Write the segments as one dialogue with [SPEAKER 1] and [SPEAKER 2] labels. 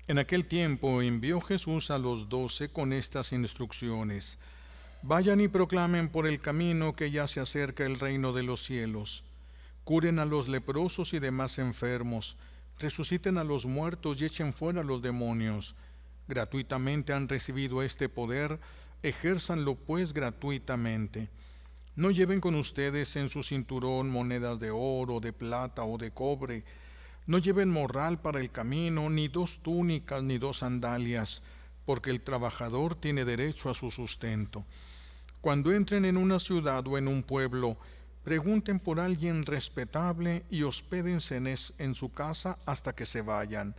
[SPEAKER 1] En aquel tiempo envió Jesús a los 12 con estas instrucciones: Vayan y proclamen por el camino que ya se acerca el reino de los cielos. Curen a los leprosos y demás enfermos, resuciten a los muertos y echen fuera a los demonios. Gratuitamente han recibido este poder, ejérzanlo pues gratuitamente. No lleven con ustedes en su cinturón monedas de oro, de plata o de cobre. No lleven morral para el camino, ni dos túnicas, ni dos sandalias, porque el trabajador tiene derecho a su sustento. Cuando entren en una ciudad o en un pueblo, pregunten por alguien respetable y hospédense en su casa hasta que se vayan.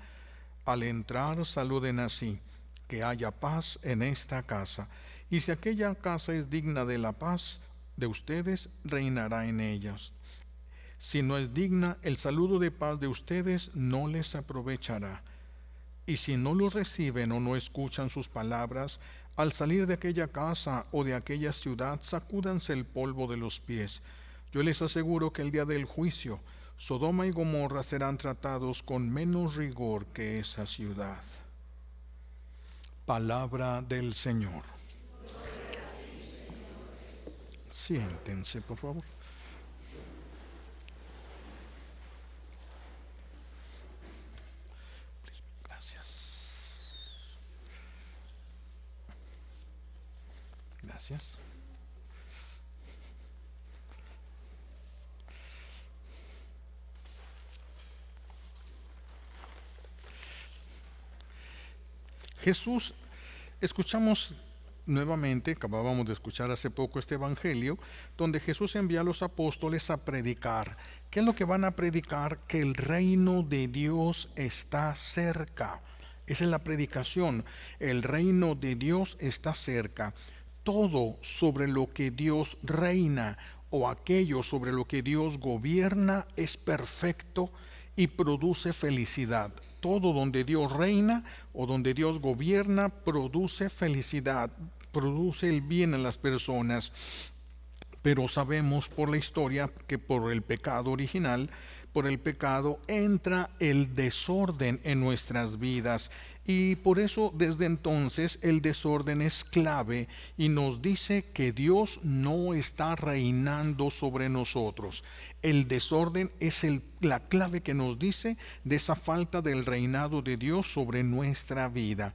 [SPEAKER 1] Al entrar, saluden así: que haya paz en esta casa. Y si aquella casa es digna de la paz de ustedes, reinará en ellas. Si no es digna, el saludo de paz de ustedes no les aprovechará. Y si no los reciben o no escuchan sus palabras, al salir de aquella casa o de aquella ciudad, sacúdanse el polvo de los pies. Yo les aseguro que el día del juicio, Sodoma y Gomorra serán tratados con menos rigor que esa ciudad. Palabra del Señor. Siéntense, por favor. Gracias. Gracias. Jesús, escuchamos nuevamente, acabábamos de escuchar hace poco este evangelio, donde Jesús envía a los apóstoles a predicar. ¿Qué es lo que van a predicar? Que el reino de Dios está cerca. Esa es la predicación. El reino de Dios está cerca. Todo sobre lo que Dios reina o aquello sobre lo que Dios gobierna es perfecto y produce felicidad. Todo donde Dios reina o donde Dios gobierna produce felicidad, produce el bien en las personas. Pero sabemos por la historia que por el pecado original, por el pecado entra el desorden en nuestras vidas, y por eso desde entonces el desorden es clave y nos dice que Dios no está reinando sobre nosotros. El desorden es la clave que nos dice de esa falta del reinado de Dios sobre nuestra vida.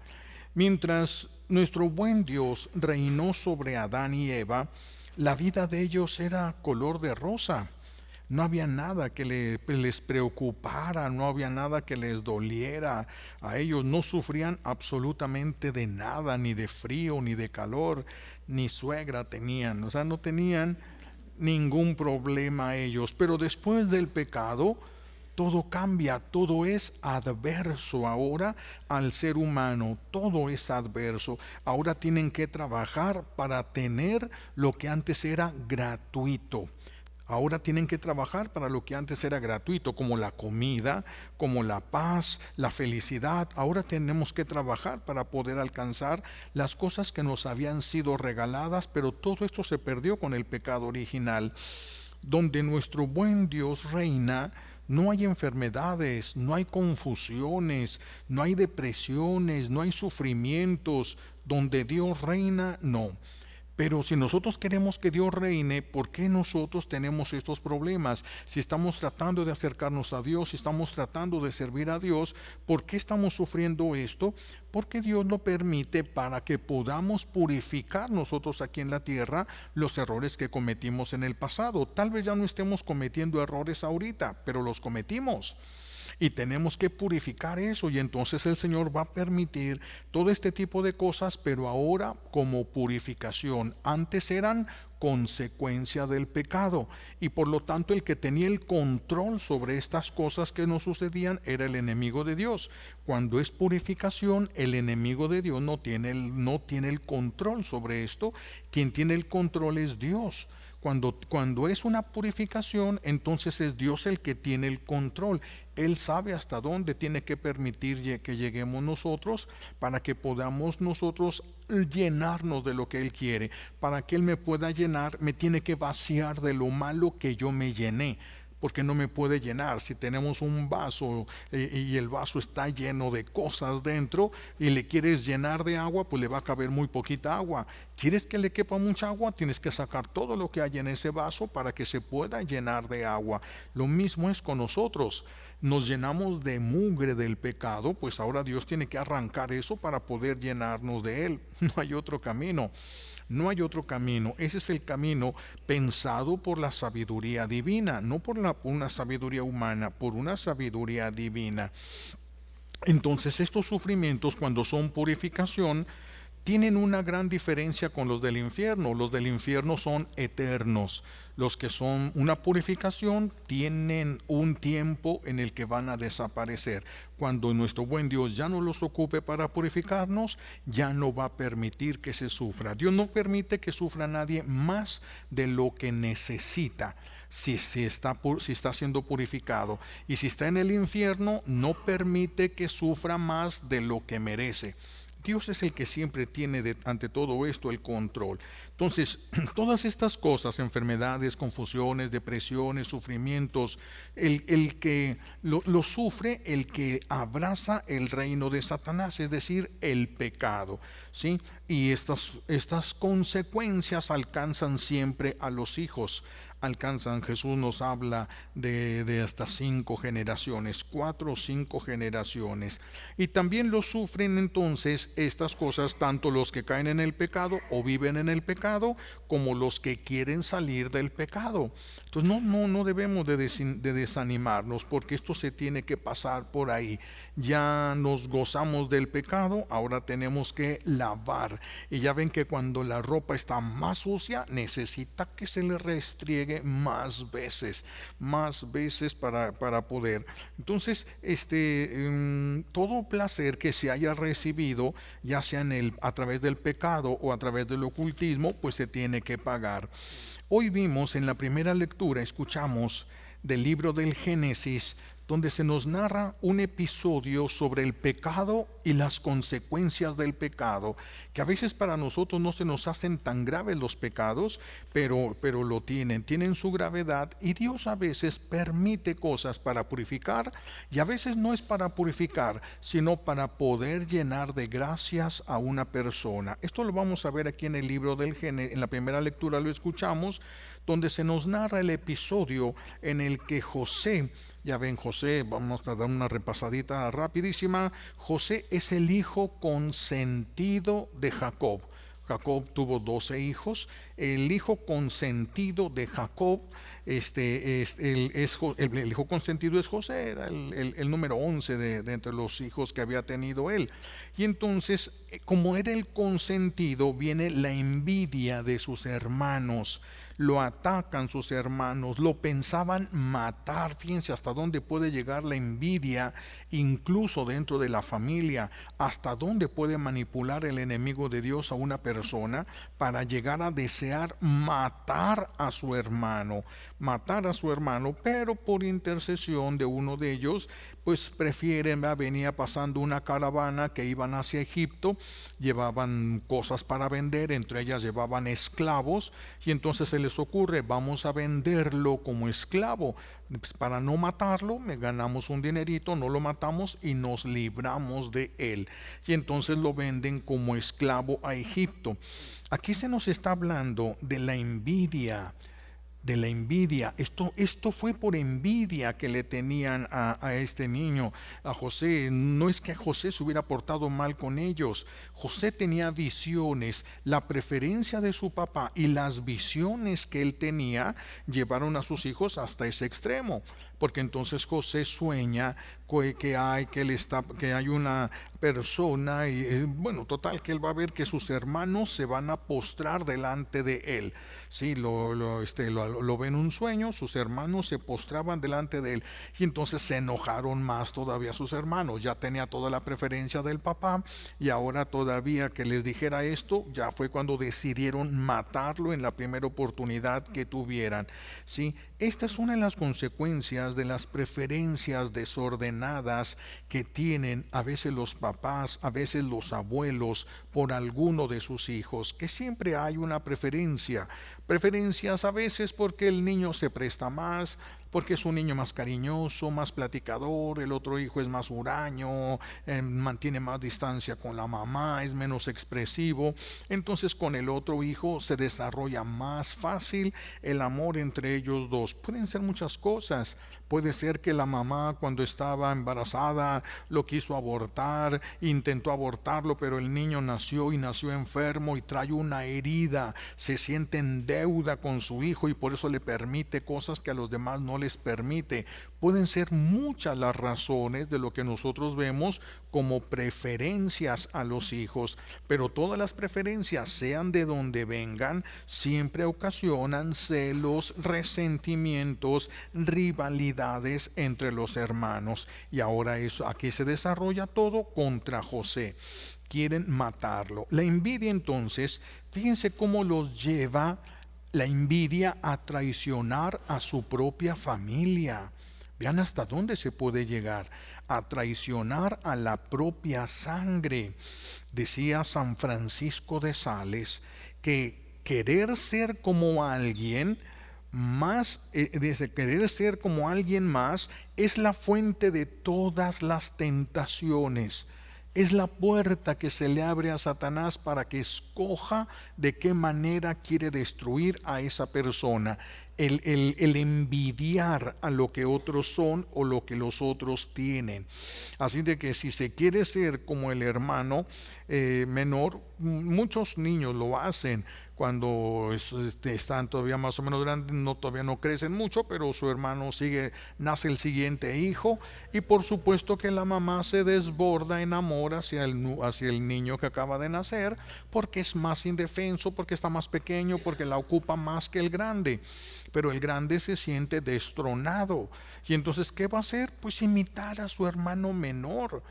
[SPEAKER 1] Mientras nuestro buen Dios reinó sobre Adán y Eva, la vida de ellos era color de rosa. No había nada que les preocupara, no había nada que les doliera a ellos. No sufrían absolutamente de nada, ni de frío, ni de calor, ni suegra tenían. O sea, no tenían ningún problema ellos. Pero después del pecado, todo cambia, todo es adverso ahora al ser humano, todo es adverso. Ahora tienen que trabajar para tener lo que antes era gratuito. Ahora tienen que trabajar para lo que antes era gratuito, como la comida, como la paz, la felicidad. Ahora tenemos que trabajar para poder alcanzar las cosas que nos habían sido regaladas, pero todo esto se perdió con el pecado original. Donde nuestro buen Dios reina, no hay enfermedades, no hay confusiones, no hay depresiones, no hay sufrimientos. Donde Dios reina, no. Pero si nosotros queremos que Dios reine, ¿por qué nosotros tenemos estos problemas? Si estamos tratando de acercarnos a Dios, si estamos tratando de servir a Dios, ¿por qué estamos sufriendo esto? Porque Dios lo permite para que podamos purificar nosotros aquí en la tierra los errores que cometimos en el pasado. Tal vez ya no estemos cometiendo errores ahorita, pero los cometimos. Y tenemos que purificar eso, y entonces el Señor va a permitir todo este tipo de cosas, pero ahora como purificación. Antes eran consecuencia del pecado, y por lo tanto el que tenía el control sobre estas cosas que nos sucedían era el enemigo de Dios. Cuando es purificación, el enemigo de Dios no tiene el control sobre esto. Quien tiene el control es Dios. Cuando es una purificación, entonces es Dios el que tiene el control. Él sabe hasta dónde tiene que permitir que lleguemos nosotros para que podamos nosotros llenarnos de lo que Él quiere. Para que Él me pueda llenar, me tiene que vaciar de lo malo que yo me llené. porque no me puede llenar. Si tenemos un vaso y el vaso está lleno de cosas dentro y le quieres llenar de agua, pues le va a caber muy poquita agua. ¿Quieres que le quepa mucha agua? Tienes que sacar todo lo que hay en ese vaso para que se pueda llenar de agua. Lo mismo es con nosotros. Nos llenamos de mugre del pecado, pues ahora Dios tiene que arrancar eso para poder llenarnos de él. No hay otro camino. No hay otro camino. Ese es el camino pensado por la sabiduría divina, no por una sabiduría humana, por una sabiduría divina. Entonces estos sufrimientos, cuando son purificación, tienen una gran diferencia con los del infierno. Los del infierno son eternos. Los que son una purificación tienen un tiempo en el que van a desaparecer. Cuando nuestro buen Dios ya no los ocupe para purificarnos, ya no va a permitir que se sufra. Dios no permite que sufra nadie más de lo que necesita. Si está siendo purificado, y si está en el infierno, no permite que sufra más de lo que merece. Dios es el que siempre tiene ante todo esto el control. Entonces, todas estas cosas, enfermedades, confusiones, depresiones, sufrimientos, el que lo sufre, el que abraza el reino de Satanás, es decir, el pecado, ¿sí? Y estas consecuencias alcanzan siempre a los hijos. Jesús nos habla de hasta 5 generaciones, 4 o 5 generaciones. Y también lo sufren entonces estas cosas, tanto los que caen en el pecado o viven en el pecado, como los que quieren salir del pecado. Entonces no debemos de desanimarnos, porque esto se tiene que pasar por ahí. Ya nos gozamos del pecado, ahora tenemos que lavar. Y ya ven que cuando la ropa está más sucia, necesita que se le restriegue más veces para poder. Entonces, todo placer que se haya recibido, ya sea a través del pecado o a través del ocultismo, pues se tiene que pagar. Hoy vimos en la primera lectura, escuchamos del libro del Génesis, donde se nos narra un episodio sobre el pecado y las consecuencias del pecado, que a veces para nosotros no se nos hacen tan graves los pecados, pero lo tienen su gravedad, y Dios a veces permite cosas para purificar, y a veces no es para purificar, sino para poder llenar de gracias a una persona. Esto lo vamos a ver aquí en el libro del Génesis. En la primera lectura lo escuchamos, donde se nos narra el episodio en el que José, ya ven, José, vamos a dar una repasadita rapidísima. José es el hijo consentido de Jacob. Jacob tuvo 12 hijos. El hijo consentido de Jacob, el hijo consentido es José, era el número 11 de entre los hijos que había tenido él. Y entonces, como era el consentido, viene la envidia de sus hermanos. Lo atacan sus hermanos, lo pensaban matar. Fíjense hasta dónde puede llegar la envidia, incluso dentro de la familia, hasta dónde puede manipular el enemigo de Dios a una persona para llegar a desear matar a su hermano, pero por intercesión de uno de ellos, pues prefieren, venía pasando una caravana que iban hacia Egipto, llevaban cosas para vender, entre ellas llevaban esclavos, y entonces se les ocurre, vamos a venderlo como esclavo, pues para no matarlo, me ganamos un dinerito, no lo matamos y nos libramos de él. Y entonces lo venden como esclavo a Egipto. Aquí se nos está hablando de la envidia. Esto fue por envidia que le tenían a este niño, a José. No es que José se hubiera portado mal con ellos. José tenía visiones. La preferencia de su papá y las visiones que él tenía llevaron a sus hijos hasta ese extremo, porque entonces José sueña que hay una persona, y bueno, total, que él va a ver que sus hermanos se van a postrar delante de él. Sí, lo ve en un sueño, sus hermanos se postraban delante de él, y entonces se enojaron más todavía sus hermanos. Ya tenía toda la preferencia del papá, y ahora todavía que les dijera esto, ya fue cuando decidieron matarlo en la primera oportunidad que tuvieran. Sí, esta es una de las consecuencias de las preferencias desordenadas que tienen a veces los papás, a veces los abuelos, por alguno de sus hijos, que siempre hay una preferencias a veces porque el niño se presta más, porque es un niño más cariñoso, más platicador, el otro hijo es más huraño, mantiene más distancia con la mamá, es menos expresivo. Entonces con el otro hijo se desarrolla más fácil el amor entre ellos dos. Pueden ser muchas cosas. Puede ser que la mamá, cuando estaba embarazada, lo quiso abortar, intentó abortarlo, pero el niño nació y nació enfermo y trae una herida, se siente en deuda con su hijo y por eso le permite cosas que a los demás no les permite. Pueden ser muchas las razones de lo que nosotros vemos como preferencias a los hijos, pero todas las preferencias, sean de donde vengan, siempre ocasionan celos, resentimientos, rivalidades entre los hermanos. Y ahora eso, aquí se desarrolla todo contra José. Quieren matarlo. La envidia, entonces, fíjense cómo los lleva la envidia a traicionar a su propia familia. Vean hasta dónde se puede llegar, a traicionar a la propia sangre. Decía San Francisco de Sales que querer ser como alguien más, desde querer ser como alguien más, es la fuente de todas las tentaciones. Es la puerta que se le abre a Satanás para que escoja de qué manera quiere destruir a esa persona. El envidiar a lo que otros son o lo que los otros tienen. Así de que si se quiere ser como el hermano menor, muchos niños lo hacen cuando están todavía más o menos grandes, todavía no crecen mucho, pero su hermano nace el siguiente hijo, y por supuesto que la mamá se desborda en amor hacia el niño que acaba de nacer, porque es más indefenso, porque está más pequeño, porque la ocupa más que el grande. Pero el grande se siente destronado. Y entonces, ¿qué va a hacer? Pues imitar a su hermano menor.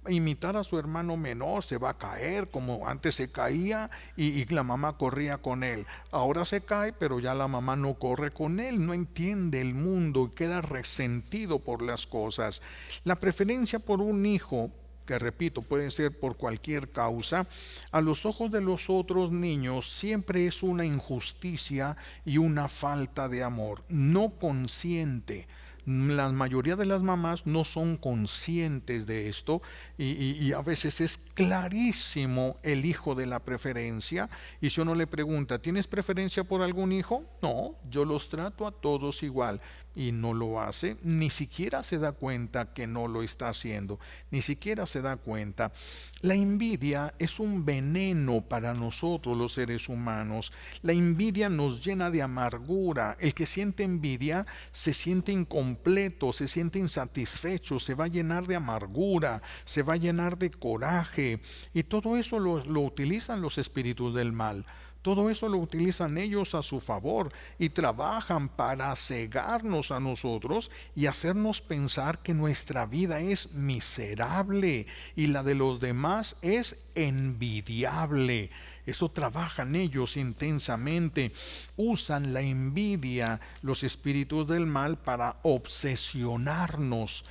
[SPEAKER 1] Imitar a su hermano menor, se va a caer como antes se caía y la mamá corría con él. Ahora se cae, pero ya la mamá no corre con él, no entiende el mundo y queda resentido por las cosas. La preferencia por un hijo, que repito, puede ser por cualquier causa, a los ojos de los otros niños siempre es una injusticia y una falta de amor, no consciente. La mayoría de las mamás no son conscientes de esto y a veces es clarísimo el hijo de la preferencia. Y si uno le pregunta, ¿tienes preferencia por algún hijo? No, yo los trato a todos igual. Y no lo hace, ni siquiera se da cuenta que no lo está haciendo, ni siquiera se da cuenta. La envidia es un veneno para nosotros los seres humanos. La envidia nos llena de amargura. El que siente envidia se siente incompleto, se siente insatisfecho, se va a llenar de amargura, se va a llenar de coraje. Y todo eso lo utilizan los espíritus del mal. Todo eso lo utilizan ellos a su favor y trabajan para cegarnos a nosotros y hacernos pensar que nuestra vida es miserable y la de los demás es envidiable. Eso trabajan ellos intensamente. Usan la envidia, los espíritus del mal, para obsesionarnos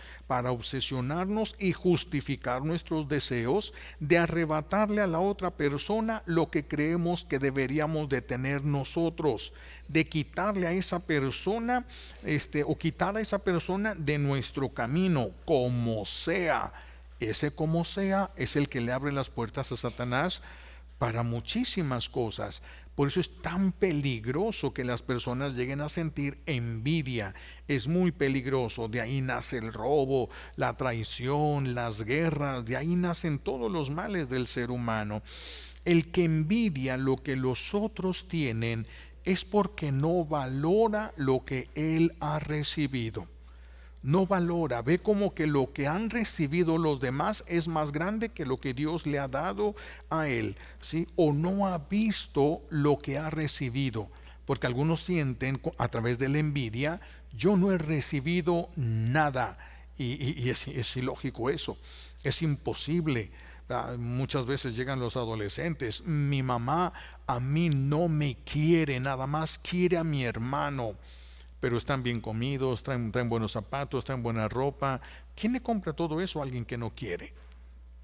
[SPEAKER 1] y justificar nuestros deseos de arrebatarle a la otra persona lo que creemos que deberíamos de tener nosotros, de quitarle a esa persona, o quitar a esa persona de nuestro camino, como sea. Ese como sea es el que le abre las puertas a Satanás para muchísimas cosas. Por eso es tan peligroso que las personas lleguen a sentir envidia. Es muy peligroso. De ahí nace el robo, la traición, las guerras. De ahí nacen todos los males del ser humano. El que envidia lo que los otros tienen es porque no valora lo que él ha recibido. No valora, ve como que lo que han recibido los demás es más grande que lo que Dios le ha dado a él, ¿sí? O no ha visto lo que ha recibido, porque algunos sienten a través de la envidia, yo no he recibido nada, y es ilógico eso, es imposible. Muchas veces llegan los adolescentes, mi mamá a mí no me quiere, nada más quiere a mi hermano. Pero están bien comidos, traen buenos zapatos, traen buena ropa. ¿Quién le compra todo eso a alguien que no quiere?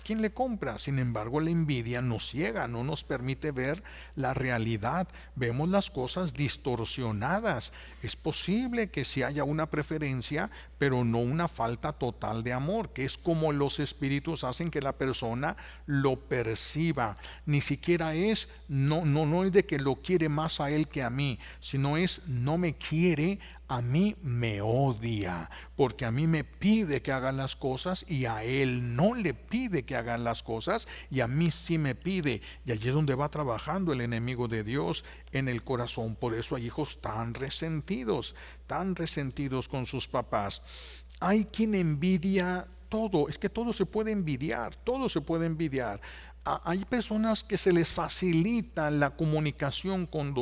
[SPEAKER 1] ¿quién le compra? Sin embargo, la envidia nos ciega, no nos permite ver la realidad. Vemos las cosas distorsionadas. Es posible que sí haya una preferencia, pero no una falta total de amor, que es como los espíritus hacen que la persona lo perciba. Ni siquiera es, no es de que lo quiere más a él que a mí, sino es no me quiere, a mí me odia, porque a mí me pide que haga las cosas y a él no le pide que hagan las cosas y a mí sí me pide. Y allí es donde va trabajando el enemigo de Dios en el corazón. Por eso hay hijos tan resentidos con sus papás. Hay quien envidia todo, es que todo se puede envidiar, todo se puede envidiar. Hay personas que se les facilita la comunicación con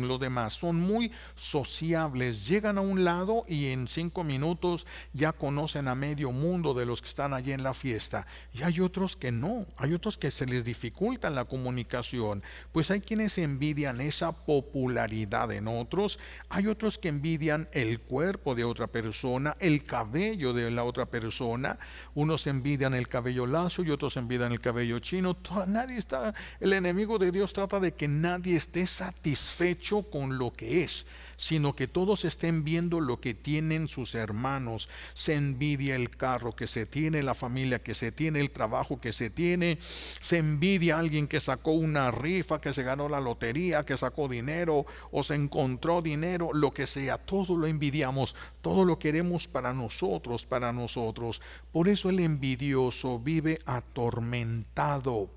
[SPEAKER 1] los demás, son muy sociables, llegan a un lado y en 5 minutos ya conocen a medio mundo de los que están allí en la fiesta. Y hay otros que no, hay otros que se les dificulta la comunicación, pues hay quienes envidian esa popularidad en otros, hay otros que envidian el cuerpo de otra persona, el cabello de la otra persona, unos envidian el cabello lacio y otros envidian el cabello chino. Nadie está, el enemigo de Dios trata de que nadie esté satisfecho con lo que es, sino que todos estén viendo lo que tienen sus hermanos. Se envidia el carro que se tiene, la familia que se tiene, el trabajo que se tiene. Se envidia a alguien que sacó una rifa, que se ganó la lotería, que sacó dinero o se encontró dinero, lo que sea. Todo lo envidiamos, todo lo queremos para nosotros, para nosotros. Por eso el envidioso vive atormentado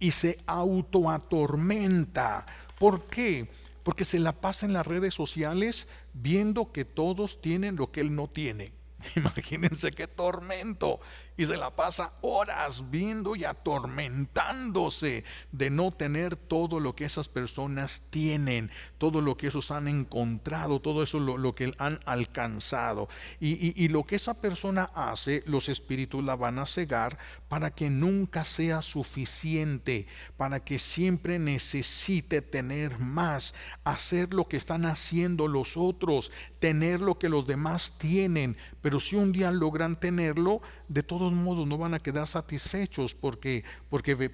[SPEAKER 1] y se autoatormenta. ¿Por qué? Porque se la pasa en las redes sociales viendo que todos tienen lo que él no tiene. Imagínense qué tormento. Y se la pasa horas viendo y atormentándose de no tener todo lo que esas personas tienen, todo lo que esos han encontrado, todo eso lo que han alcanzado. Y lo que esa persona hace, los espíritus la van a cegar para que nunca sea suficiente, para que siempre necesite tener más, hacer lo que están haciendo los otros, tener lo que los demás tienen. Pero si un día logran tenerlo, de todos modos no van a quedar satisfechos porque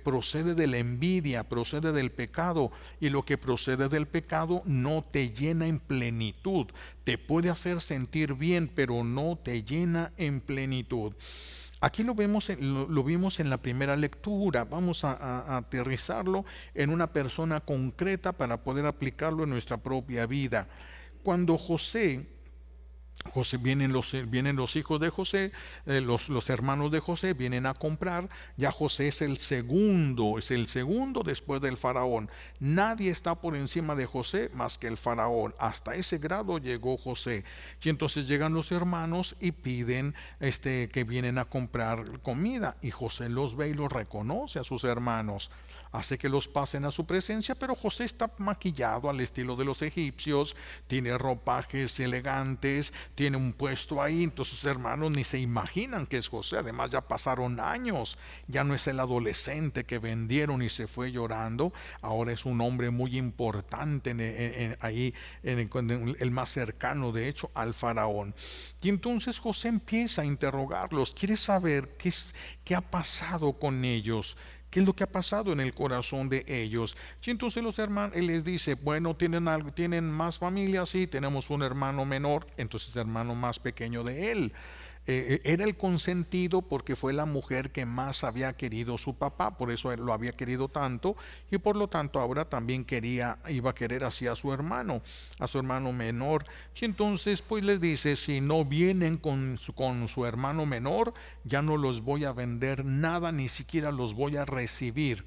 [SPEAKER 1] procede de la envidia, procede del pecado, y lo que procede del pecado no te llena en plenitud. Te puede hacer sentir bien, pero no te llena en plenitud. Aquí lo vimos en la primera lectura. Vamos a aterrizarlo en una persona concreta para poder aplicarlo en nuestra propia vida. Cuando vienen los hijos de José, los hermanos de José vienen a comprar. Ya José es el segundo después del faraón. Nadie está por encima de José más que el faraón. Hasta ese grado llegó José. Y entonces llegan los hermanos y piden que vienen a comprar comida. Y José los ve y los reconoce a sus hermanos. Hace que los pasen a su presencia, pero José está maquillado al estilo de los egipcios, tiene ropajes elegantes, tiene un puesto ahí. Entonces sus hermanos ni se imaginan que es José. Además ya pasaron años, ya no es el adolescente que vendieron y se fue llorando. Ahora es un hombre muy importante el más cercano de hecho al faraón. Y entonces José empieza a interrogarlos, quiere saber qué ha pasado con ellos, qué es lo que ha pasado en el corazón de ellos. Y entonces los hermanos, él les dice, bueno, tienen más familias, sí, tenemos un hermano menor, entonces hermano más pequeño de él. Era el consentido porque fue la mujer que más había querido su papá, por eso él lo había querido tanto, y por lo tanto ahora también iba a querer así a su hermano menor. Y entonces pues les dice, si no vienen con su hermano menor, ya no los voy a vender nada, ni siquiera los voy a recibir.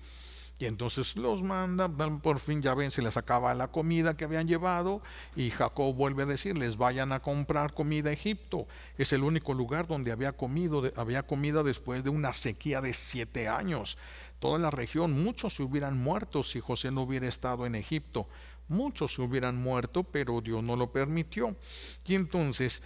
[SPEAKER 1] Y entonces los manda, por fin ya ven, se les acaba la comida que habían llevado, y Jacob vuelve a decirles, vayan a comprar comida a Egipto. Es el único lugar donde había comida después de una sequía de 7 años. Toda la región, muchos se hubieran muerto si José no hubiera estado en Egipto. Muchos se hubieran muerto, pero Dios no lo permitió. Y entonces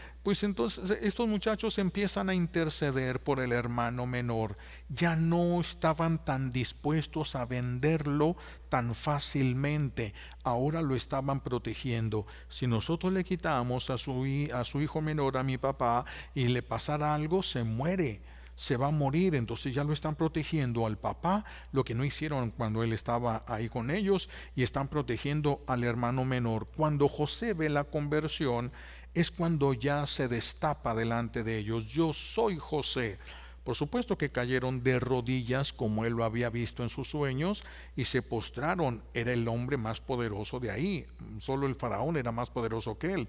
[SPEAKER 1] estos muchachos empiezan a interceder por el hermano menor. Ya no estaban tan dispuestos a venderlo tan fácilmente. Ahora lo estaban protegiendo. Si nosotros le quitamos a su hijo menor, a mi papá, y le pasara algo, se muere. se va a morir, entonces ya lo están protegiendo al papá, lo que no hicieron cuando él estaba ahí con ellos, y están protegiendo al hermano menor. Cuando José ve la conversión, es cuando ya se destapa delante de ellos: yo soy José. Por supuesto que cayeron de rodillas como él lo había visto en sus sueños y se postraron. Era el hombre más poderoso de ahí. Solo el faraón era más poderoso que él.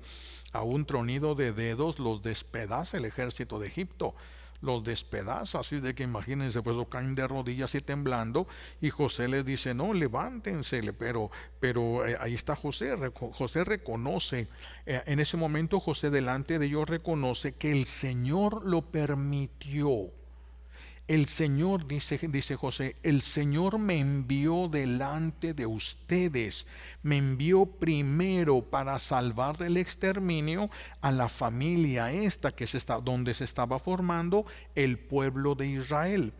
[SPEAKER 1] A un tronido de dedos los despedaza el ejército de Egipto. Los despedaza, así de que imagínense, pues lo caen de rodillas y temblando, y José les dice: no, levántense, pero ahí está José. José reconoce, en ese momento José delante de ellos reconoce que el Señor lo permitió. El Señor, dice José, el Señor me envió delante de ustedes, me envió primero para salvar del exterminio a la familia esta donde se estaba formando el pueblo de Israel.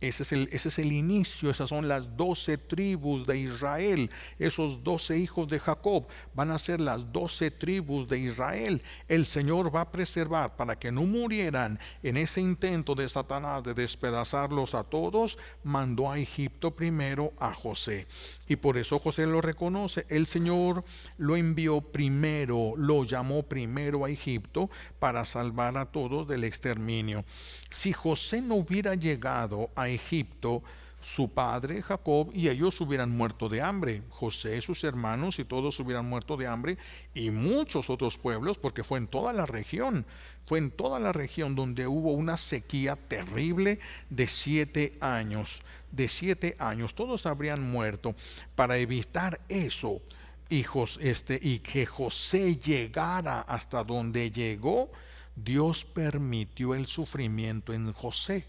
[SPEAKER 1] Ese es el inicio, esas son las 12 tribus de Israel. Esos 12 hijos de Jacob van a ser las 12 tribus de Israel. El Señor va a preservar para que no murieran en ese intento de Satanás de despedazarlos a todos. Mandó a Egipto primero a José, y por eso José lo reconoce. El Señor lo envió primero, lo llamó primero a Egipto para salvar a todos del exterminio. Si José no hubiera llegado a Egipto, su padre Jacob y ellos hubieran muerto de hambre. José, sus hermanos y todos hubieran muerto de hambre, y muchos otros pueblos, porque fue en toda la región. Fue en toda la región donde hubo una sequía terrible de 7 años. De 7 años, todos habrían muerto. Para evitar eso, y que José llegara hasta donde llegó, Dios permitió el sufrimiento en José.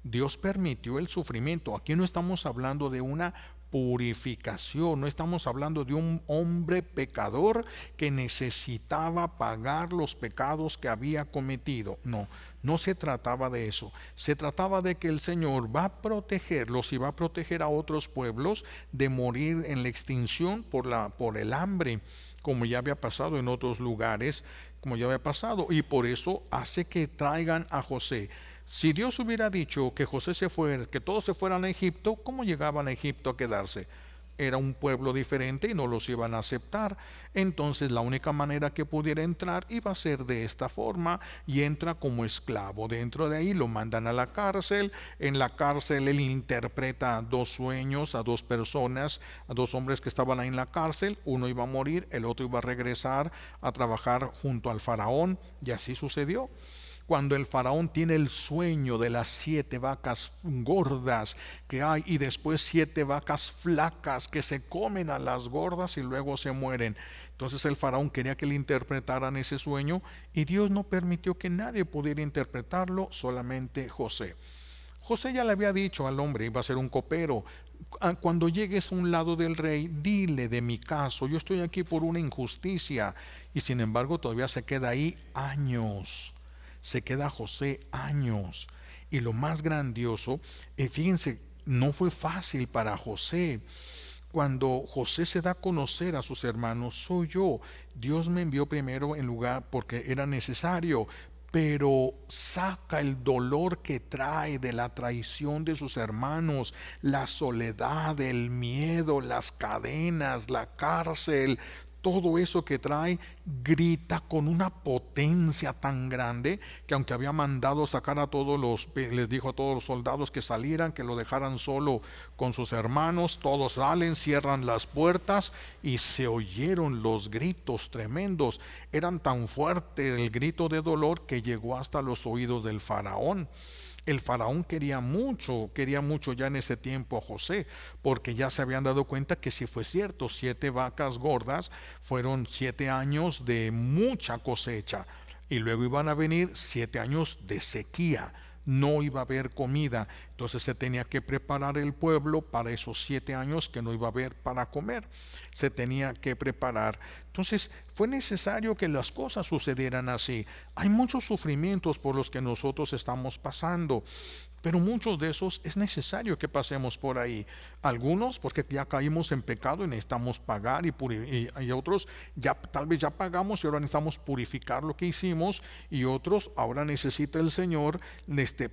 [SPEAKER 1] Dios permitió el sufrimiento. Aquí no estamos hablando de una purificación, no estamos hablando de un hombre pecador que necesitaba pagar los pecados que había cometido. No, no se trataba de eso. Se trataba de que el Señor va a protegerlos y va a proteger a otros pueblos de morir en la extinción por el hambre, como ya había pasado en otros lugares, como ya había pasado, y por eso hace que traigan a José. Si Dios hubiera dicho que José se fuera, que todos se fueran a Egipto, ¿cómo llegaban a Egipto a quedarse? Era un pueblo diferente y no los iban a aceptar. Entonces la única manera que pudiera entrar iba a ser de esta forma, y entra como esclavo. Dentro de ahí lo mandan a la cárcel. En la cárcel él interpreta 2 sueños a 2 personas, a 2 hombres que estaban ahí en la cárcel. Uno iba a morir, el otro iba a regresar a trabajar junto al faraón, y así sucedió. Cuando el faraón tiene el sueño de las 7 vacas gordas que hay, y después 7 vacas flacas que se comen a las gordas y luego se mueren. Entonces el faraón quería que le interpretaran ese sueño, y Dios no permitió que nadie pudiera interpretarlo, solamente José. José ya le había dicho al hombre: iba a ser un copero. Cuando llegues a un lado del rey, dile de mi caso, yo estoy aquí por una injusticia. Y sin embargo todavía se queda ahí años. Se queda José años. Y lo más grandioso, fíjense, no fue fácil para José. Cuando José se da a conocer a sus hermanos: soy yo, Dios me envió primero en lugar porque era necesario. Pero saca el dolor que trae de la traición de sus hermanos, la soledad, el miedo, las cadenas, la cárcel. Todo eso que trae, grita con una potencia tan grande que, aunque había mandado sacar les dijo a todos los soldados que salieran, que lo dejaran solo con sus hermanos, todos salen, cierran las puertas, y se oyeron los gritos tremendos. Eran tan fuerte el grito de dolor que llegó hasta los oídos del faraón. El faraón quería mucho ya en ese tiempo a José, porque ya se habían dado cuenta que si fue cierto, 7 vacas gordas fueron 7 años de mucha cosecha, y luego iban a venir 7 años de sequía. No iba a haber comida, entonces se tenía que preparar el pueblo para esos 7 años que no iba a haber para comer. Se tenía que preparar. Entonces fue necesario que las cosas sucedieran así. Hay muchos sufrimientos por los que nosotros estamos pasando. pero muchos de esos es necesario que pasemos por ahí. Algunos porque ya caímos en pecado y necesitamos pagar, y otros ya tal vez ya pagamos y ahora necesitamos purificar lo que hicimos, y otros ahora necesita el Señor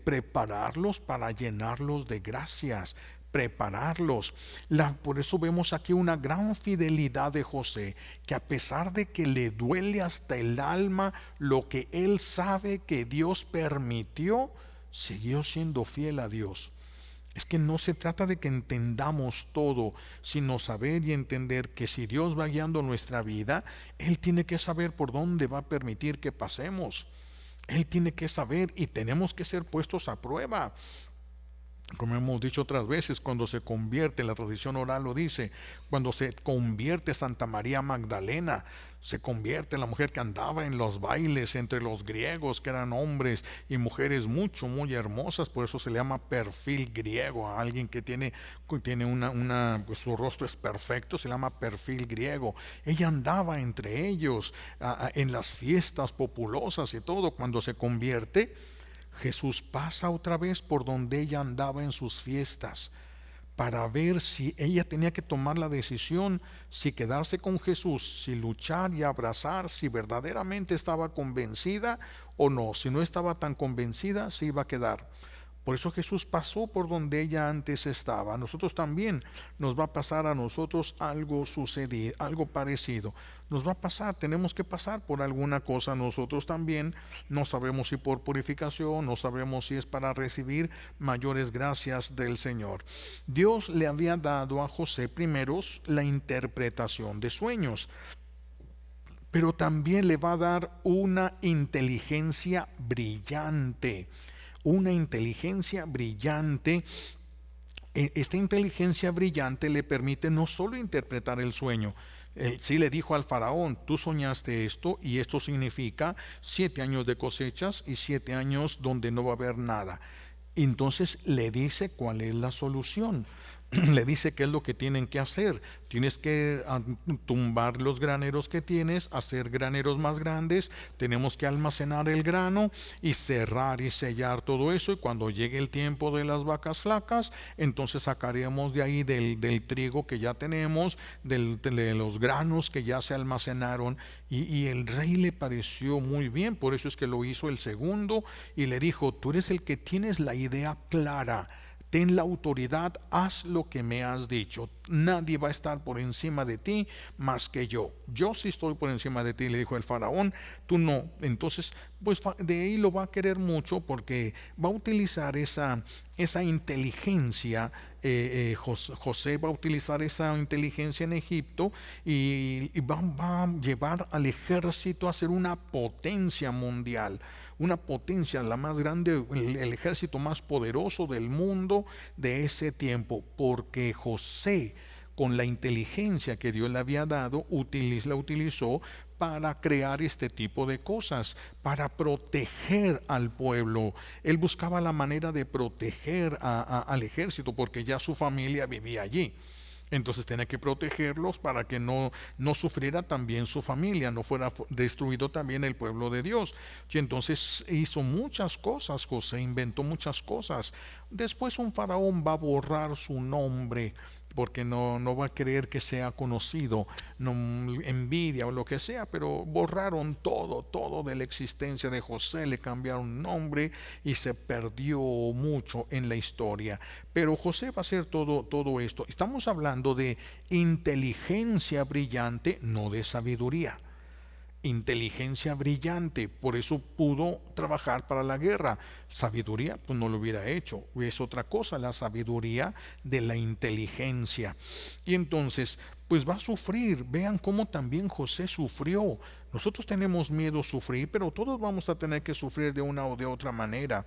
[SPEAKER 1] prepararlos para llenarlos de gracias, prepararlos. Por eso vemos aquí una gran fidelidad de José, que a pesar de que le duele hasta el alma lo que él sabe que Dios permitió, siguió siendo fiel a Dios. Es que no se trata de que entendamos todo, sino saber y entender que si Dios va guiando nuestra vida, Él tiene que saber por dónde va a permitir que pasemos. Él tiene que saber, y tenemos que ser puestos a prueba. Como hemos dicho otras veces, cuando se convierte, la tradición oral lo dice, cuando se convierte Santa María Magdalena, se convierte en la mujer que andaba en los bailes entre los griegos, que eran hombres y mujeres muy hermosas. Por eso se le llama perfil griego a alguien que tiene pues su rostro es perfecto, se le llama perfil griego. Ella andaba entre ellos en las fiestas populosas y todo. Cuando se convierte, Jesús pasa otra vez por donde ella andaba en sus fiestas, para ver si ella tenía que tomar la decisión, si quedarse con Jesús, si luchar y abrazar, si verdaderamente estaba convencida o no. Si no estaba tan convencida, se iba a quedar. Por eso Jesús pasó por donde ella antes estaba. A nosotros también nos va a pasar a nosotros algo sucedido, algo parecido. Nos va a pasar, tenemos que pasar por alguna cosa nosotros también. No sabemos si por purificación, no sabemos si es para recibir mayores gracias del Señor. Dios le había dado a José primero la interpretación de sueños, pero también le va a dar una inteligencia brillante. Una inteligencia brillante. Esta inteligencia brillante le permite no solo interpretar el sueño. Sí le dijo al faraón: tú soñaste esto y esto significa 7 años de cosechas y 7 años donde no va a haber nada. Entonces le dice cuál es la solución. Le dice qué es lo que tienen que hacer. Tienes que tumbar los graneros que tienes, hacer graneros más grandes, tenemos que almacenar el grano y cerrar y sellar todo eso, y cuando llegue el tiempo de las vacas flacas, entonces sacaremos de ahí del trigo que ya tenemos, de los granos que ya se almacenaron. Y el rey le pareció muy bien, por eso es que lo hizo el segundo, y le dijo: tú eres el que tienes la idea clara, ten la autoridad, haz lo que me has dicho. Nadie va a estar por encima de ti más que yo. Yo sí estoy por encima de ti, le dijo el faraón, tú no. Entonces, pues de ahí lo va a querer mucho, porque va a utilizar esa inteligencia. José va a utilizar esa inteligencia en Egipto, y va a llevar al ejército a ser una potencia mundial, una potencia, la más grande, el ejército más poderoso del mundo de ese tiempo, porque José, con la inteligencia que Dios le había dado, la utilizó para crear este tipo de cosas, para proteger al pueblo. Él buscaba la manera de proteger al ejército, porque ya su familia vivía allí. Entonces tenía que protegerlos para que no sufriera también su familia, no fuera destruido también el pueblo de Dios. Y entonces hizo muchas cosas, José inventó muchas cosas. Después un faraón va a borrar su nombre, porque no va a querer que sea conocido, no, envidia o lo que sea, pero borraron todo de la existencia de José, le cambiaron nombre y se perdió mucho en la historia. Pero José va a hacer todo esto. Estamos hablando de inteligencia brillante, no de sabiduría. Inteligencia brillante, por eso pudo trabajar para la guerra. Sabiduría, pues no lo hubiera hecho, es otra cosa la sabiduría de la inteligencia. Y entonces, pues va a sufrir. Vean cómo también José sufrió. Nosotros tenemos miedo a sufrir, pero todos vamos a tener que sufrir de una o de otra manera.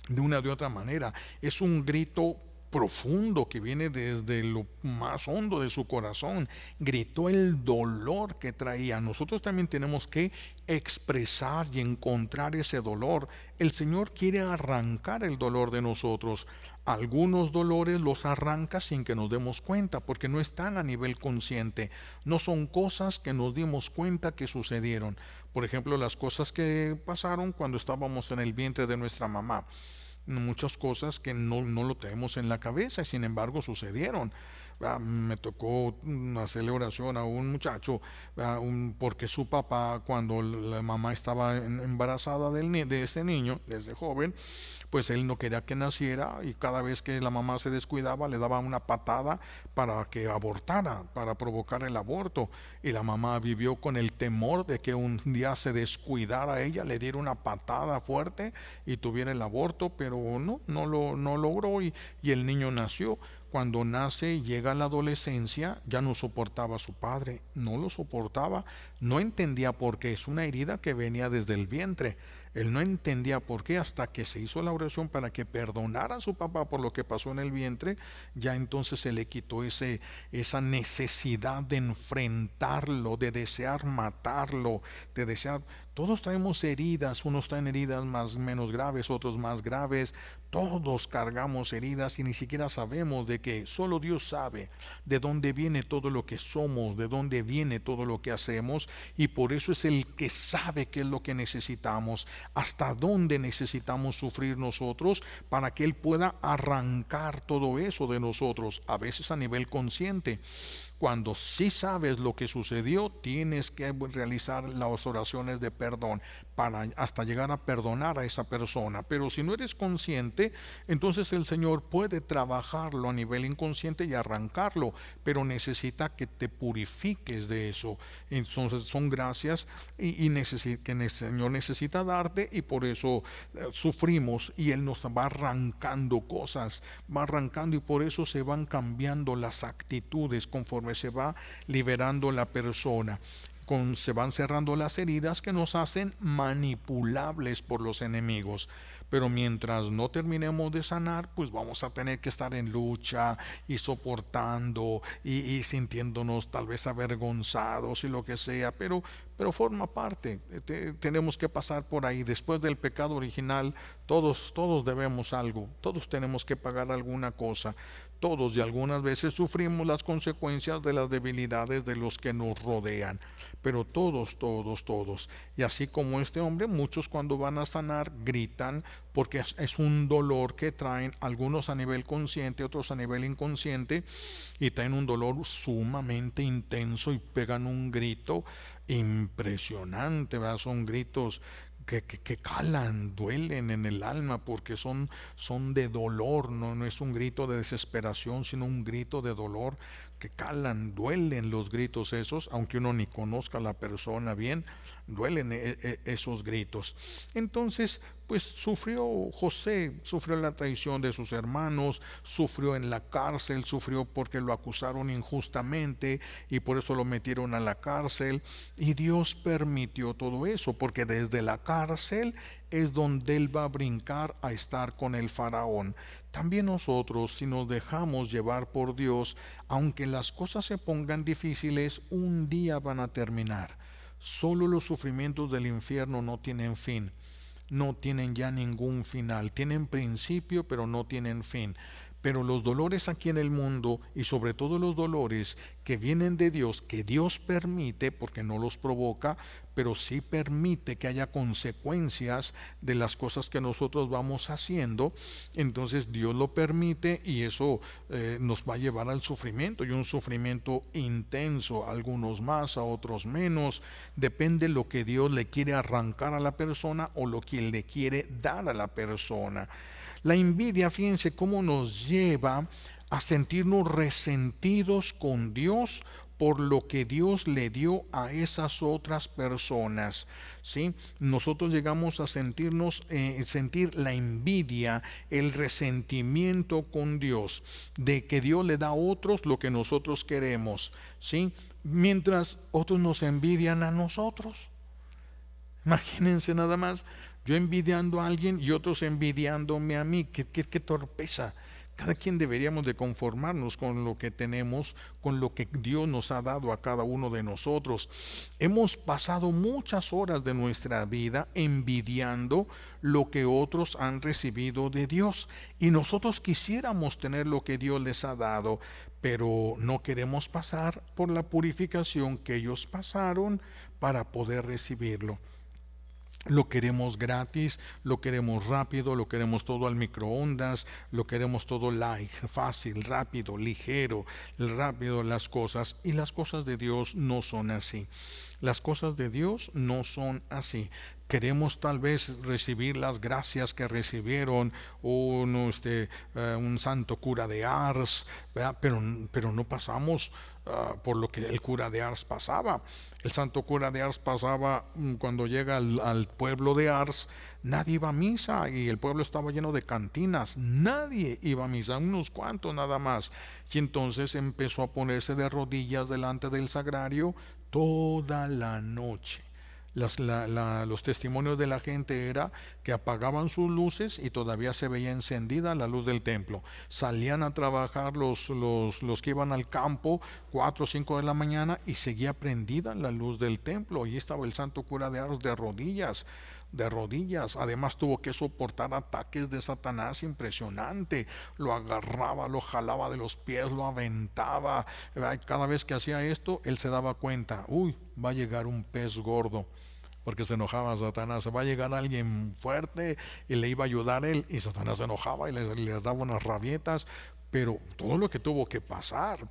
[SPEAKER 1] De una o de otra manera. Es un grito profundo que viene desde lo más hondo de su corazón. Gritó el dolor que traía. Nosotros también tenemos que expresar y encontrar ese dolor. El Señor quiere arrancar el dolor de nosotros. Algunos dolores los arranca sin que nos demos cuenta, porque no están a nivel consciente. No son cosas que nos dimos cuenta que sucedieron. Por ejemplo, las cosas que pasaron cuando estábamos en el vientre de nuestra mamá. muchas cosas que no lo tenemos en la cabeza, sin embargo sucedieron. Me tocó hacerle oración a un muchacho, porque su papá, cuando la mamá estaba embarazada de ese niño, de ese joven, pues él no quería que naciera, y cada vez que la mamá se descuidaba le daba una patada para que abortara, para provocar el aborto. Y la mamá vivió con el temor de que un día se descuidara ella, le diera una patada fuerte y tuviera el aborto, pero no logró, y el niño nació. Cuando nace, llega a la adolescencia, ya no soportaba a su padre, no lo soportaba, no entendía por qué. Es una herida que venía desde el vientre. Él no entendía por qué, hasta que se hizo la oración para que perdonara a su papá por lo que pasó en el vientre. Ya entonces se le quitó esa necesidad de enfrentarlo, de desear matarlo, de desear. Todos traemos heridas, unos traen heridas más menos graves, otros más graves. Todos cargamos heridas y ni siquiera sabemos de que solo Dios sabe de dónde viene todo lo que somos, de dónde viene todo lo que hacemos, y por eso es el que sabe qué es lo que necesitamos, hasta dónde necesitamos sufrir nosotros para que Él pueda arrancar todo eso de nosotros, a veces a nivel consciente. Cuando sí sabes lo que sucedió, tienes que realizar las oraciones de perdón para hasta llegar a perdonar a esa persona. Pero si no eres consciente, entonces el Señor puede trabajarlo a nivel inconsciente y arrancarlo, pero necesita que te purifiques de eso. Entonces son gracias que el Señor necesita darte, y por eso sufrimos, y Él nos va arrancando cosas, va arrancando, y por eso se van cambiando las actitudes conforme se va liberando la persona. Se van cerrando las heridas que nos hacen manipulables por los enemigos. Pero mientras no terminemos de sanar, pues vamos a tener que estar en lucha y soportando y sintiéndonos tal vez avergonzados y lo que sea, pero forma parte. Tenemos que pasar por ahí. Después del pecado original, todos debemos algo, todos tenemos que pagar alguna cosa. Todos, y algunas veces sufrimos las consecuencias de las debilidades de los que nos rodean, pero todos. Y así como este hombre, muchos cuando van a sanar gritan, porque es un dolor que traen, algunos a nivel consciente, otros a nivel inconsciente, y traen un dolor sumamente intenso y pegan un grito impresionante, ¿verdad? Son gritos que calan, duelen en el alma, porque son de dolor. No es un grito de desesperación, sino un grito de dolor que calan, duelen los gritos esos, aunque uno ni conozca a la persona bien, duelen esos gritos. Entonces, pues sufrió José, sufrió la traición de sus hermanos, sufrió en la cárcel, sufrió porque lo acusaron injustamente y por eso lo metieron a la cárcel, y Dios permitió todo eso, porque desde la cárcel es donde él va a brincar a estar con el faraón. También nosotros, si nos dejamos llevar por Dios, aunque las cosas se pongan difíciles, un día van a terminar. Solo los sufrimientos del infierno no tienen fin, no tienen ya ningún final. Tienen principio, pero no tienen fin. Pero los dolores aquí en el mundo, y sobre todo los dolores que vienen de Dios, que Dios permite, porque no los provoca, pero sí permite que haya consecuencias de las cosas que nosotros vamos haciendo. Entonces Dios lo permite, y eso nos va a llevar al sufrimiento, y un sufrimiento intenso, a algunos más, a otros menos. Depende lo que Dios le quiere arrancar a la persona o lo que le quiere dar a la persona. La envidia, fíjense cómo nos lleva a sentirnos resentidos con Dios por lo que Dios le dio a esas otras personas, ¿sí? Nosotros llegamos a sentir la envidia, el resentimiento con Dios, de que Dios le da a otros lo que nosotros queremos, ¿sí? Mientras otros nos envidian a nosotros. Imagínense nada más, yo envidiando a alguien y otros envidiándome a mí. Qué torpeza. Cada quien deberíamos de conformarnos con lo que tenemos, con lo que Dios nos ha dado a cada uno de nosotros. Hemos pasado muchas horas de nuestra vida envidiando lo que otros han recibido de Dios, y nosotros quisiéramos tener lo que Dios les ha dado, pero no queremos pasar por la purificación que ellos pasaron para poder recibirlo. Lo queremos gratis, lo queremos rápido, lo queremos todo al microondas, lo queremos todo light, fácil, rápido, ligero, rápido las cosas. Y las cosas de Dios no son así. Las cosas de Dios no son así. Queremos tal vez recibir las gracias que recibieron un santo cura de Ars, ¿verdad? Pero no pasamos por lo que el cura de Ars pasaba. El santo cura de Ars pasaba cuando llega al pueblo de Ars, nadie iba a misa y el pueblo estaba lleno de cantinas, nadie iba a misa, unos cuantos nada más. Y entonces empezó a ponerse de rodillas delante del sagrario toda la noche. Los testimonios de la gente era que apagaban sus luces y todavía se veía encendida la luz del templo. Salían a trabajar los que iban al campo 4 o 5 de la mañana y seguía prendida la luz del templo. Y estaba el santo cura de Ars de rodillas, de rodillas. Además tuvo que soportar ataques de Satanás impresionante. Lo agarraba, lo jalaba de los pies, lo aventaba. Cada vez que hacía esto, él se daba cuenta, uy, va a llegar un pez gordo. Porque se enojaba Satanás, va a llegar alguien fuerte y le iba a ayudar él, y Satanás se enojaba y le daba unas rabietas, pero todo lo que tuvo que pasar,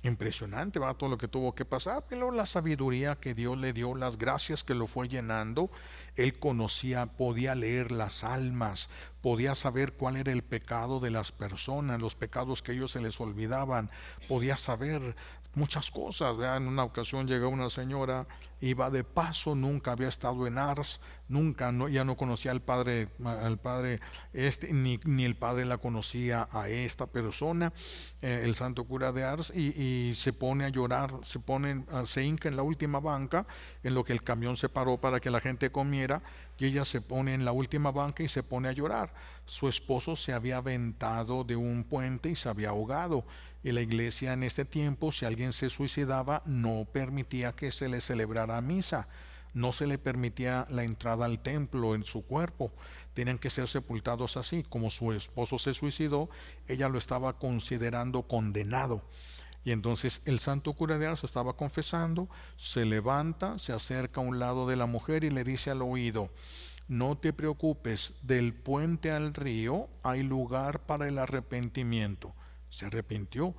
[SPEAKER 1] impresionante, va todo lo que tuvo que pasar, pero la sabiduría que Dios le dio, las gracias que lo fue llenando, él conocía, podía leer las almas, podía saber cuál era el pecado de las personas, los pecados que ellos se les olvidaban, podía saber muchas cosas, ¿verdad? En una ocasión llegó una señora, iba de paso, nunca había estado en Ars, nunca, no, ya no conocía al padre ni el padre la conocía a esta persona, el santo cura de Ars, y se pone a llorar, se hinca en la última banca, en lo que el camión se paró para que la gente comiera, y ella se pone en la última banca y se pone a llorar. Su esposo se había aventado de un puente y se había ahogado. Y la iglesia en este tiempo, si alguien se suicidaba, no permitía que se le celebrara misa, no se le permitía la entrada al templo en su cuerpo, tenían que ser sepultados así. Como su esposo se suicidó, ella lo estaba considerando condenado. Y entonces el santo cura de Ars estaba confesando, se levanta, se acerca a un lado de la mujer y le dice al oído, no te preocupes, del puente al río hay lugar para el arrepentimiento. Se arrepintió.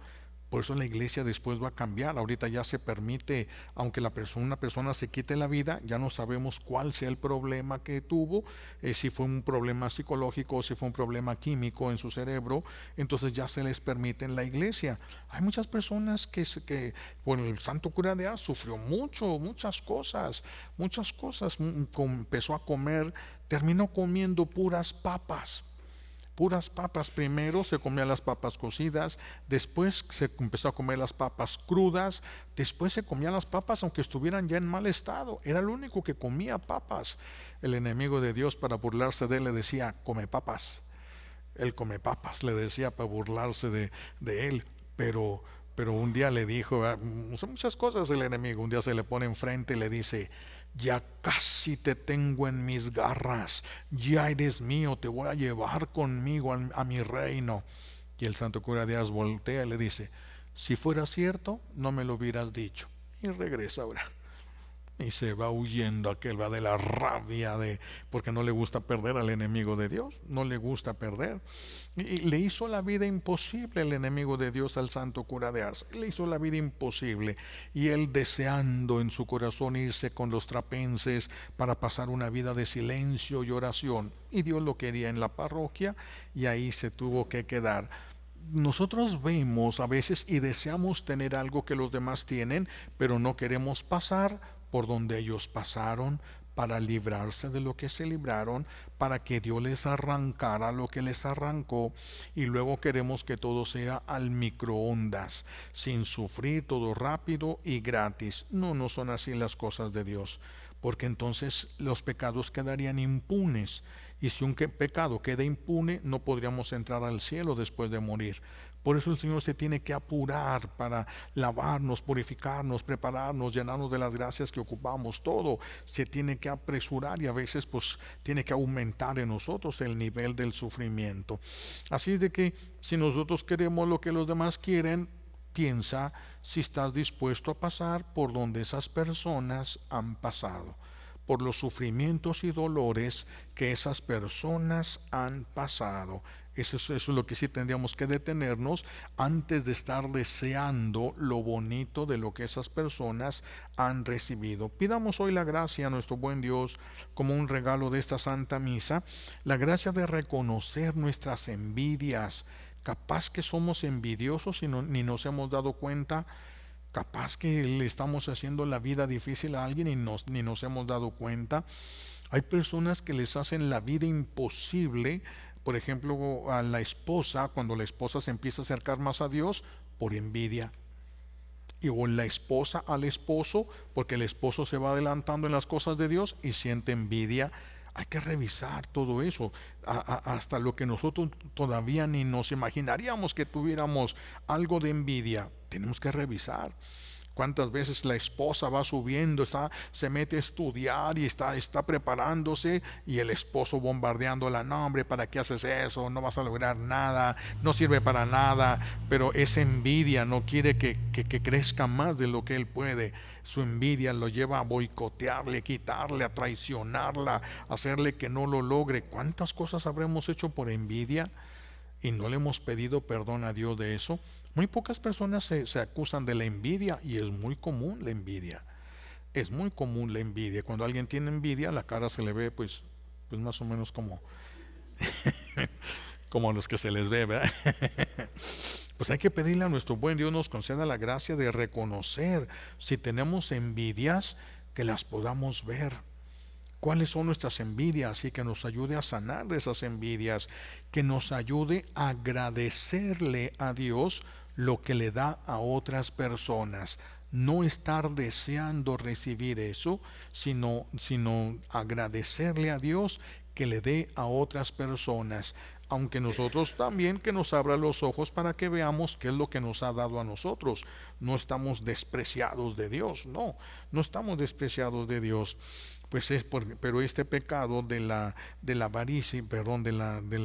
[SPEAKER 1] Por eso la iglesia después va a cambiar. Ahorita ya se permite, aunque una persona se quite la vida, ya no sabemos cuál sea el problema que tuvo, si fue un problema psicológico o si fue un problema químico en su cerebro, entonces ya se les permite en la iglesia. Hay muchas personas bueno, el santo cura de Ars sufrió muchas cosas, empezó a comer, terminó comiendo puras papas. Primero se comía las papas cocidas, después se empezó a comer las papas crudas, después se comían las papas aunque estuvieran ya en mal estado. Era el único que comía papas. El enemigo de Dios, para burlarse de él, le decía, come papas. Él come papas, le decía para burlarse de él. Pero un día le dijo, muchas cosas el enemigo. Un día se le pone enfrente y le dice, ya casi te tengo en mis garras, ya eres mío, te voy a llevar conmigo a mi reino. Y el santo cura de Ars voltea y le dice, si fuera cierto, no me lo hubieras dicho. Y regresa ahora. Y se va huyendo, aquel va de la rabia, porque no le gusta perder al enemigo de Dios, no le gusta perder. Y le hizo la vida imposible el enemigo de Dios al santo cura de Ars, le hizo la vida imposible. Y él deseando en su corazón irse con los trapenses para pasar una vida de silencio y oración. Y Dios lo quería en la parroquia y ahí se tuvo que quedar. Nosotros vemos a veces y deseamos tener algo que los demás tienen, pero no queremos pasar por donde ellos pasaron para librarse de lo que se libraron, para que Dios les arrancara lo que les arrancó, y luego queremos que todo sea al microondas, sin sufrir, todo rápido y gratis. No son así las cosas de Dios, porque entonces los pecados quedarían impunes, y si un pecado queda impune, no podríamos entrar al cielo después de morir. Por eso el Señor se tiene que apurar para lavarnos, purificarnos, prepararnos, llenarnos de las gracias que ocupamos. Todo se tiene que apresurar y a veces pues tiene que aumentar en nosotros el nivel del sufrimiento. Así es de que si nosotros queremos lo que los demás quieren, piensa si estás dispuesto a pasar por donde esas personas han pasado. por los sufrimientos y dolores que esas personas han pasado. Eso es lo que sí tendríamos que detenernos antes de estar deseando lo bonito de lo que esas personas han recibido. Pidamos hoy la gracia a nuestro buen Dios como un regalo de esta Santa Misa, la gracia de reconocer nuestras envidias. Capaz que somos envidiosos y ni nos hemos dado cuenta. Capaz que le estamos haciendo la vida difícil a alguien y ni nos hemos dado cuenta. Hay personas que les hacen la vida imposible, por ejemplo, a la esposa, cuando la esposa se empieza a acercar más a Dios, por envidia. O la esposa al esposo, porque el esposo se va adelantando en las cosas de Dios y siente envidia. Hay que revisar todo eso, hasta lo que nosotros todavía ni nos imaginaríamos que tuviéramos algo de envidia. Tenemos que revisar. ¿Cuántas veces la esposa va subiendo, se mete a estudiar y está preparándose, y el esposo bombardeándola? No, hombre, ¿para qué haces eso? No vas a lograr nada, no sirve para nada. Pero esa envidia no quiere que crezca más de lo que él puede. Su envidia lo lleva a boicotearle, quitarle, a traicionarla, a hacerle que no lo logre. ¿Cuántas cosas habremos hecho por envidia y no le hemos pedido perdón a Dios de eso? Muy pocas personas se acusan de la envidia, y es muy común la envidia. Es muy común la envidia. Cuando alguien tiene envidia, la cara se le ve pues más o menos como como a los que se les ve, ¿verdad? Pues hay que pedirle a nuestro buen Dios nos conceda la gracia de reconocer si tenemos envidias, que las podamos ver. ¿Cuáles son nuestras envidias? Y que nos ayude a sanar de esas envidias, que nos ayude a agradecerle a Dios lo que le da a otras personas. No estar deseando recibir eso, sino agradecerle a Dios que le dé a otras personas. Aunque nosotros también, que nos abra los ojos para que veamos qué es lo que nos ha dado a nosotros. No estamos despreciados de Dios, no estamos despreciados de Dios. Pero este pecado de la avaricia,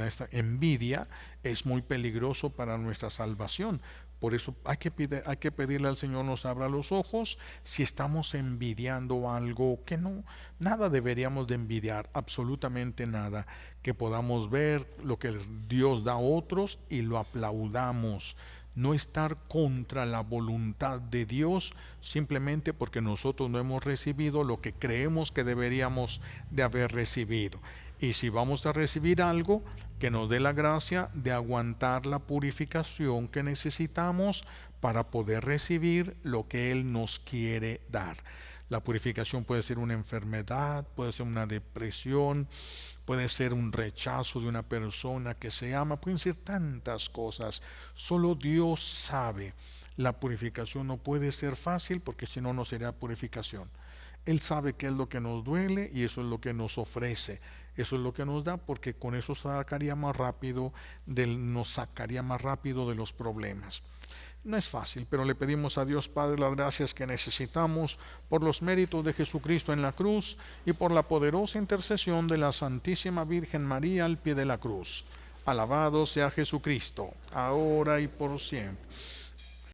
[SPEAKER 1] esta envidia, es muy peligroso para nuestra salvación. Por eso hay que pedirle al Señor nos abra los ojos si estamos envidiando algo que no, nada deberíamos de envidiar, absolutamente nada. Que podamos ver lo que Dios da a otros y lo aplaudamos. No estar contra la voluntad de Dios simplemente porque nosotros no hemos recibido lo que creemos que deberíamos de haber recibido. Y si vamos a recibir algo, que nos dé la gracia de aguantar la purificación que necesitamos para poder recibir lo que Él nos quiere dar. La purificación puede ser una enfermedad, puede ser una depresión, puede ser un rechazo de una persona que se ama, pueden ser tantas cosas. Solo Dios sabe. La purificación no puede ser fácil, porque si no, no sería purificación. Él sabe qué es lo que nos duele y eso es lo que nos ofrece. Eso es lo que nos da, porque con eso nos sacaría más rápido de los problemas. No es fácil, pero le pedimos a Dios Padre las gracias que necesitamos por los méritos de Jesucristo en la cruz y por la poderosa intercesión de la Santísima Virgen María al pie de la cruz. Alabado sea Jesucristo, ahora y por siempre.